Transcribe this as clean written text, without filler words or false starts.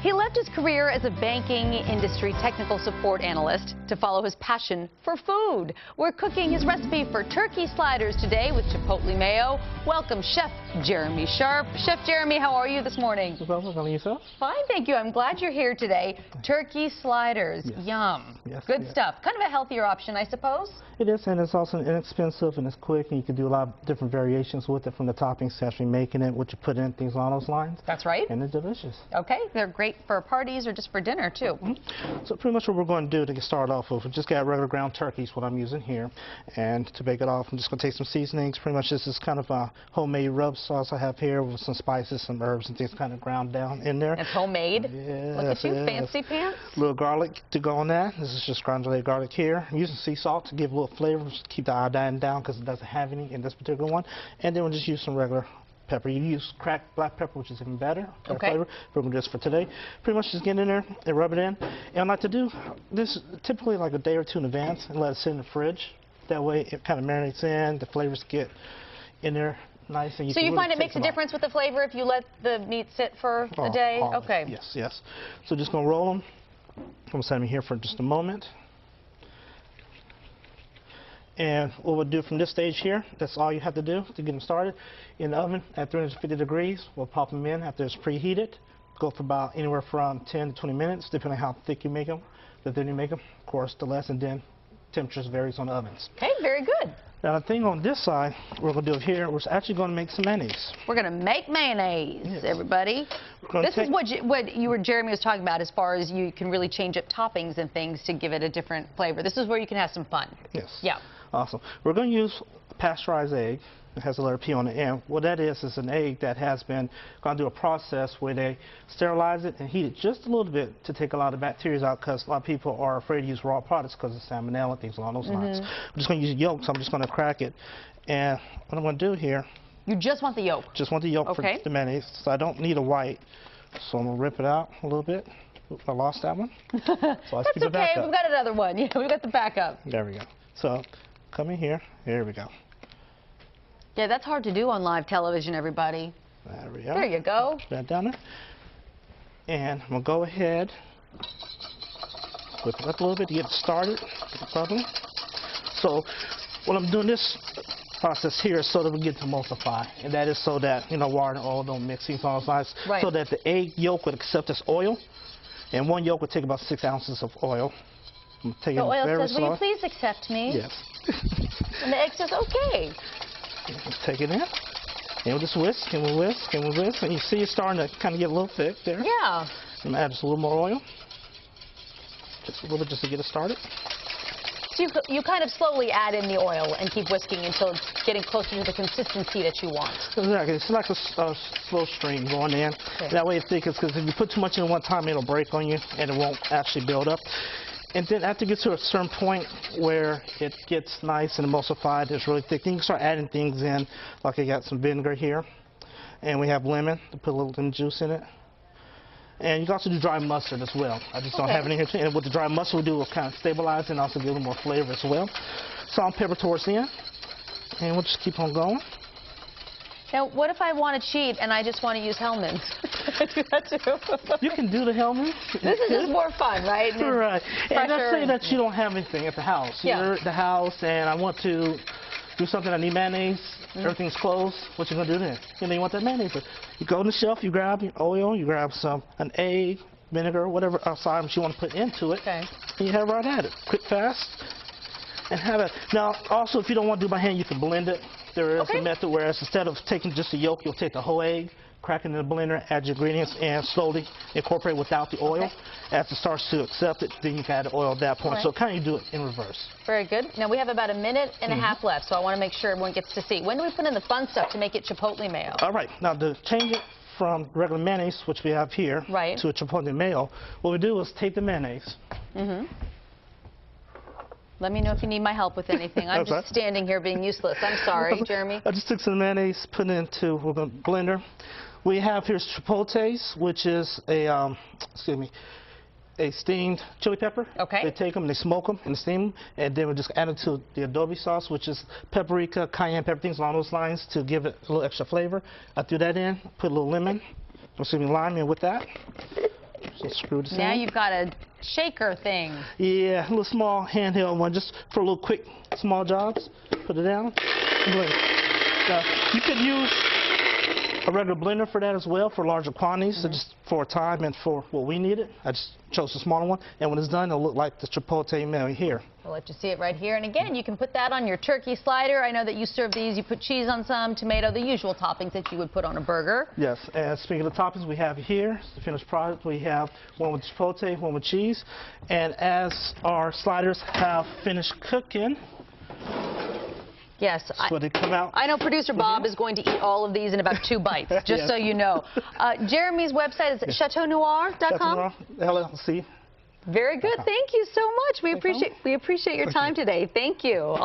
He left his career as a banking industry technical support analyst to follow his passion for food. We're cooking his recipe for turkey sliders today with Chipotle mayo. Welcome, Chef Jeremy Sharp. Chef Jeremy, how are you this morning? Well, yourself? Fine, thank you. I'm glad you're here today. Turkey sliders, yes. Yum. Yes, Good yes. stuff. Kind of a healthier option, I suppose. It is, and it's also inexpensive, and it's quick, and you can do a lot of different variations with it, from the toppings to actually making it, what you put in, things along those lines. That's right. And it's delicious. Okay, they're great for parties or just for dinner, too. So pretty much what we're going to do to get started off with, we just got regular ground turkeys, what I'm using here. And to bake it off, I'm just going to take some seasonings. Pretty much this is kind of a homemade rub sauce I have here with some spices, some herbs, and things kind of ground down in there. It's homemade. Yes, Look at you, yes. fancy pants. A little garlic to go on that. This is just granulated garlic here. I'm using sea salt to give a little flavor, just keep the iodine down because it doesn't have any in this particular one. And then we'll just use some regular pepper. You use cracked black pepper, which is even better flavor, but we'll just for today. Pretty much just get in there and rub it in. And I like to do this typically like a day or two in advance and let it sit in the fridge. That way it kind of marinates in, the flavors get in there nice. And so you find it makes a difference with the flavor if you let the meat sit for a day? Okay. Yes, yes. So just going to roll them. I'm going to set them here for just a moment. And what we'll do from this stage here, that's all you have to do to get them started. In the oven at 350 degrees, we'll pop them in after it's preheated. Go for about anywhere from 10 to 20 minutes, depending on how thick you make them. The thinner you make them, of course, the less, and then temperatures varies on the ovens. Okay, very good. Now the thing on this side, we're going to do here, we're actually going to make some mayonnaise. We're going to make mayonnaise, yes. Everybody. This is what Jeremy was talking about as far as you can really change up toppings and things to give it a different flavor. This is where you can have some fun. Yes. Yeah. Awesome. We're going to use a pasteurized egg. It has a letter P on it. And what that is an egg that has been going to do a process where they sterilize it and heat it just a little bit to take a lot of bacteria out, because a lot of people are afraid to use raw products because of salmonella and things along those lines. I'm just going to use yolk, so I'm just going to crack it. And what I'm going to do here... You just want the yolk? Just want the yolk for the mayonnaise. So I don't need a white. So I'm going to rip it out a little bit. Oops, I lost that one. So let's keep it back up. We've got another one. Yeah, we've got the backup. There we go. So come in here. Here we go. Yeah, that's hard to do on live television, everybody. There we go. There you go. Put that down there. And I'm going to go ahead, whip it up a little bit to get it started, get it bubbling. So what I'm doing this process here is so that we get to emulsify. And that is so that, water and oil don't mix things on sides. Right. So that the egg yolk would accept this oil. And one yolk would take about 6 ounces of oil. I'm taking the oil very says, slow. will you please accept me? Yes. And the egg says, okay. Just take it in, and we'll just whisk, and we'll whisk, and we'll whisk, and you see it's starting to kind of get a little thick there. Yeah. I'm going to add just a little more oil, just a little bit just to get it started. So you kind of slowly add in the oil and keep whisking until it's getting closer to the consistency that you want. Exactly. It's like a slow stream going in. Okay. That way it thickens, because if you put too much in one time, it'll break on you, and it won't actually build up. And then after it gets to a certain point where it gets nice and emulsified, it's really thick, then you can start adding things in. Like I got some vinegar here, and we have lemon to put a little lemon juice in it. And you can also do dry mustard as well. I just don't have it in here. And what the dry mustard will do will kind of stabilize and also give a little more flavor as well. Salt and pepper towards the end, and we'll just keep on going. Now, what if I want to cheat and I just want to use Hellmann's? Can I do that too? You can do the Hellmann's. This is just more fun, right? Right. And let's say that you don't have anything at the house. Yeah. You're at the house and I want to do something, I need mayonnaise, everything's closed. What you going to do then? You want that mayonnaise. You go on the shelf, you grab your oil, you grab an egg, vinegar, whatever else items you want to put into it. Okay. And you have right at it. Quick, fast. And have it. Now, also, if you don't want to do by hand, you can blend it. There is a method where instead of taking just the yolk, you'll take the whole egg, crack it in the blender, add your ingredients, and slowly incorporate without the oil. Okay. As it starts to accept it, then you can add the oil at that point. So kind of do it in reverse. Very good. Now, we have about a minute and a half left, so I want to make sure everyone gets to see. When do we put in the fun stuff to make it Chipotle mayo? All right. Now, to change it from regular mayonnaise, which we have here, to a Chipotle mayo, what we do is take the mayonnaise. Let me know if you need my help with anything. I'm just standing here being useless. I'm sorry, Jeremy. I just took some mayonnaise, put it into we're going to blender. We have here Chipotles, which is a steamed chili pepper. Okay. They take them, they smoke them, and steam them, and then we just add it to the adobe sauce, which is paprika, cayenne pepper, things along those lines to give it a little extra flavor. I threw that in, put a little lemon, lime in with that. So screw this Now in. you've got a shaker thing. Yeah, a little small handheld one, just for a little quick, small jobs. Put it down. Blend. Now, you could use a regular blender for that as well, for larger quantities, so just for time and for what we needed. I just chose the smaller one, and when it's done, it'll look like the Chipotle Mayo here. I'll let you see it right here. And again, you can put that on your turkey slider. I know that you serve these. You put cheese on some, tomato, the usual toppings that you would put on a burger. Yes, and speaking of the toppings, we have here, the finished product, we have one with Chipotle, one with cheese. And as our sliders have finished cooking, yes, that's what they come out. I know producer Bob is going to eat all of these in about 2 bites, just so you know. Jeremy's website is chateaunoir.com. LLC. Very good. Thank you so much. We appreciate your time today. Thank you.